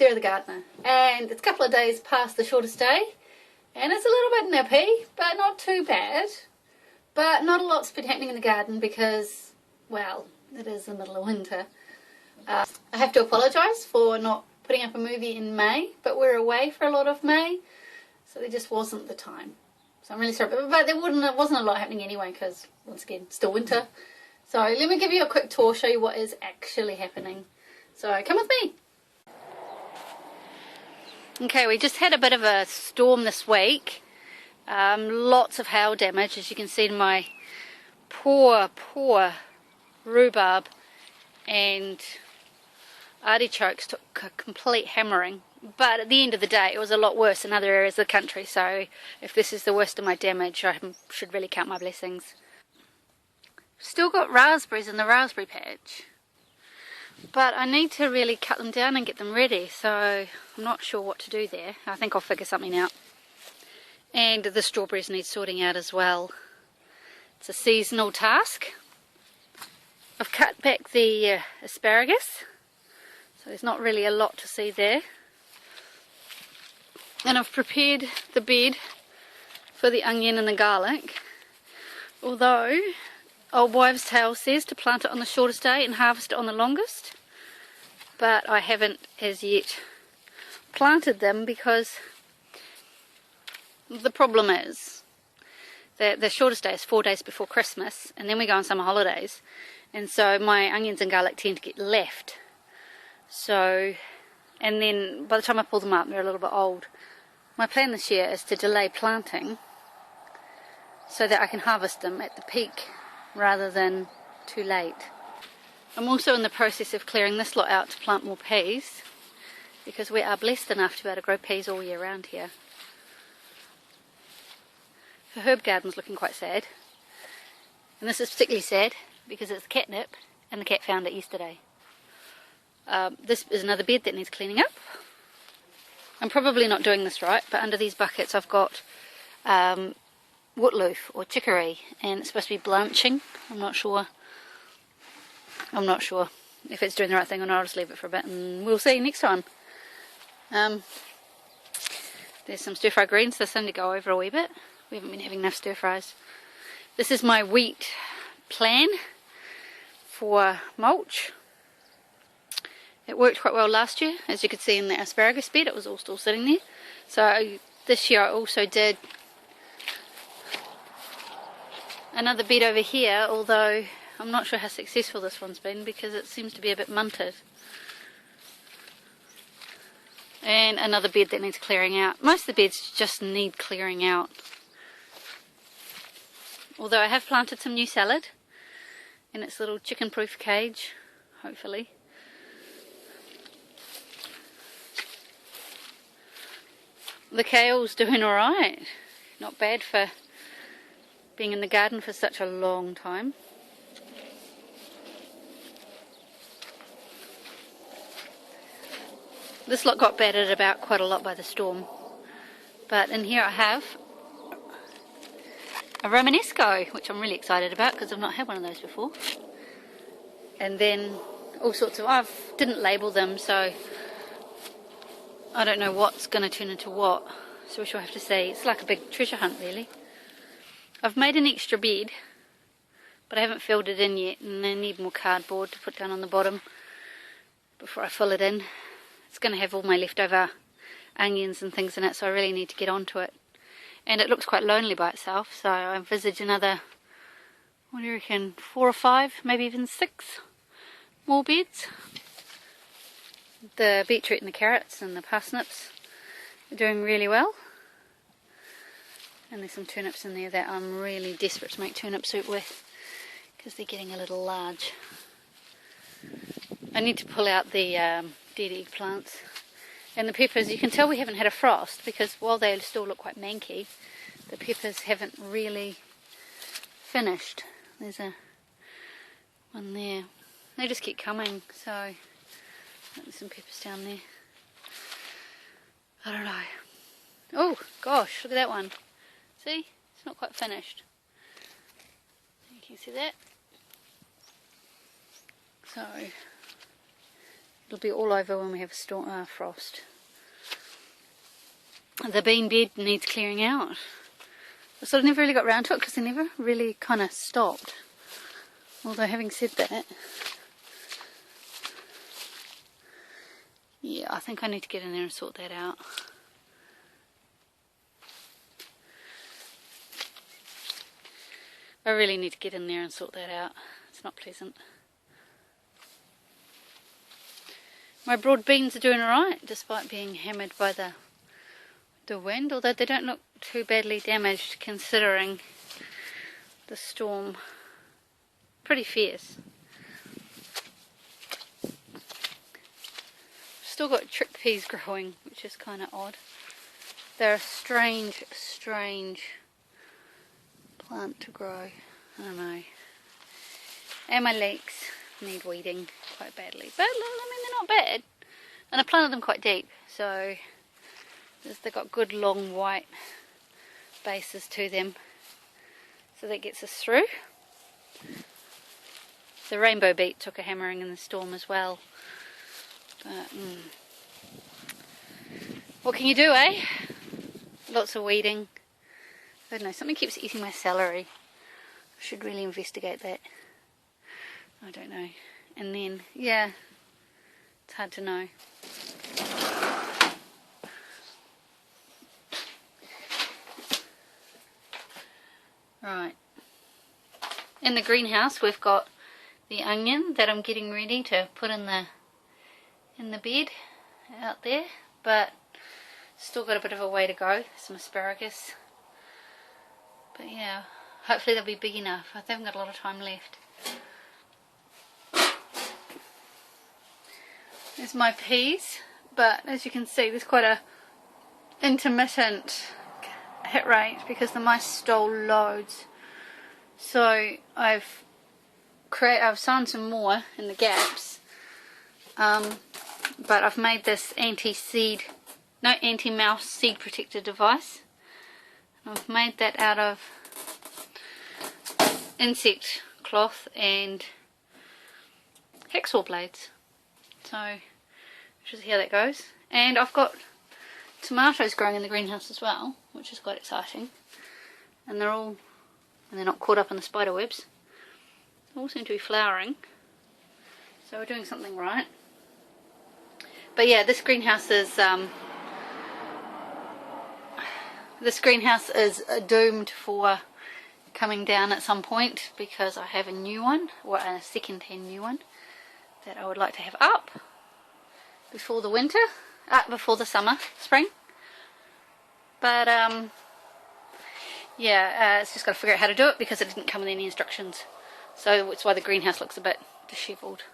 Sarah the gardener, and it's a couple of days past the shortest day, and it's a little bit nippy, but not too bad. But not a lot's been happening in the garden because, well, it is the middle of winter. I have to apologise for not putting up a movie in May, but we're away for a lot of May, so there just wasn't the time. So I'm really sorry, but there wasn't a lot happening anyway because, once again, still winter. So let me give you a quick tour, show you what is actually happening. So come with me. Okay, we just had a bit of a storm this week. Lots of hail damage, as you can see in my poor rhubarb and artichokes took a complete hammering. But at the end of the day, it was a lot worse in other areas of the country, so if this is the worst of my damage, I should really count my blessings. Still got raspberries in the raspberry patch, but I need to really cut them down and get them ready, so I'm not sure what to do there. I think I'll figure something out. And the strawberries need sorting out as well. It's a seasonal task. I've cut back the asparagus, so there's not really a lot to see there. And I've prepared the bed for the onion and the garlic, although Old Wives' Tale says to plant it on the shortest day and harvest it on the longest, but I haven't as yet planted them because the problem is that the shortest day is 4 days before Christmas, and then we go on summer holidays, and so my onions and garlic tend to get left. So, and then by the time I pull them up, they're a little bit old. My plan this year is to delay planting so that I can harvest them at the peak rather than too late. I'm also in the process of clearing this lot out to plant more peas, because we are blessed enough to be able to grow peas all year round here. The herb garden's looking quite sad, and this is particularly sad because it's catnip and the cat found it yesterday. This is another bed that needs cleaning up. I'm probably not doing this right, but under these buckets I've got woodloof or chicory, and it's supposed to be blanching. I'm not sure if it's doing the right thing or not. I'll just leave it for a bit and we'll see next time. There's some stir-fry greens, they're starting to go over a wee bit. We haven't been having enough stir-fries. This is my wheat plan for mulch. It worked quite well last year. As you could see in the asparagus bed, it was all still sitting there. So this year I also did another bed over here, although I'm not sure how successful this one's been because it seems to be a bit munted. And another bed that needs clearing out. Most of the beds just need clearing out. Although I have planted some new salad in its little chicken-proof cage, hopefully. The kale's doing alright. Not bad for being in the garden for such a long time. This lot got battered about quite a lot by the storm. But in here I have a Romanesco, which I'm really excited about because I've not had one of those before. And then all sorts of, I didn't label them, so I don't know what's going to turn into what, so we shall have to see. It's like a big treasure hunt really. I've made an extra bed, but I haven't filled it in yet, and I need more cardboard to put down on the bottom before I fill it in. It's going to have all my leftover onions and things in it, so I really need to get onto it. And it looks quite lonely by itself, so I envisage another, what do you reckon, 4 or 5, maybe even 6 more beds. The beetroot and the carrots and the parsnips are doing really well. And there's some turnips in there that I'm really desperate to make turnip soup with because they're getting a little large. I need to pull out the dead eggplants. And the peppers, you can tell we haven't had a frost because while they still look quite manky, the peppers haven't really finished. There's one there. They just keep coming, so there's some peppers down there. I don't know. Oh gosh, look at that one. See? It's not quite finished. You can see that. So It'll be all over when we have a storm, frost. The bean bed needs clearing out. I sort of never really got round to it because they never really kind of stopped. Although having said that, yeah, I think I need to get in there and sort that out. I really need to get in there and sort that out. It's not pleasant. My broad beans are doing alright despite being hammered by the wind, although they don't look too badly damaged considering the storm. Pretty fierce. Still got chickpeas growing, which is kind of odd. They're a strange plant to grow. I don't know. And my leeks need weeding quite badly, but I mean they're not bad. And I planted them quite deep, so they've got good long white bases to them, so that gets us through. The rainbow beet took a hammering in the storm as well, but what can you do, eh? Lots of weeding. I don't know, something keeps eating my celery. I should really investigate that. I don't know. And then, yeah, it's hard to know. Right. In the greenhouse we've got the onion that I'm getting ready to put in the bed out there, but still got a bit of a way to go. Some asparagus. But yeah, hopefully they'll be big enough. I haven't got a lot of time left. There's my peas, but as you can see there's quite a intermittent hit rate because the mice stole loads. So I've sown some more in the gaps, but I've made this anti-mouse seed protector device. I've made that out of insect cloth and hacksaw blades. So we'll see how that goes. And I've got tomatoes growing in the greenhouse as well, which is quite exciting. And they're not caught up in the spider webs. They all seem to be flowering. So we're doing something right. But yeah, this greenhouse is doomed for coming down at some point because I have a new one, or a second-hand new one, that I would like to have up before the winter, before the spring. But yeah, it's just got to figure out how to do it because it didn't come with any instructions. So that's why the greenhouse looks a bit dishevelled.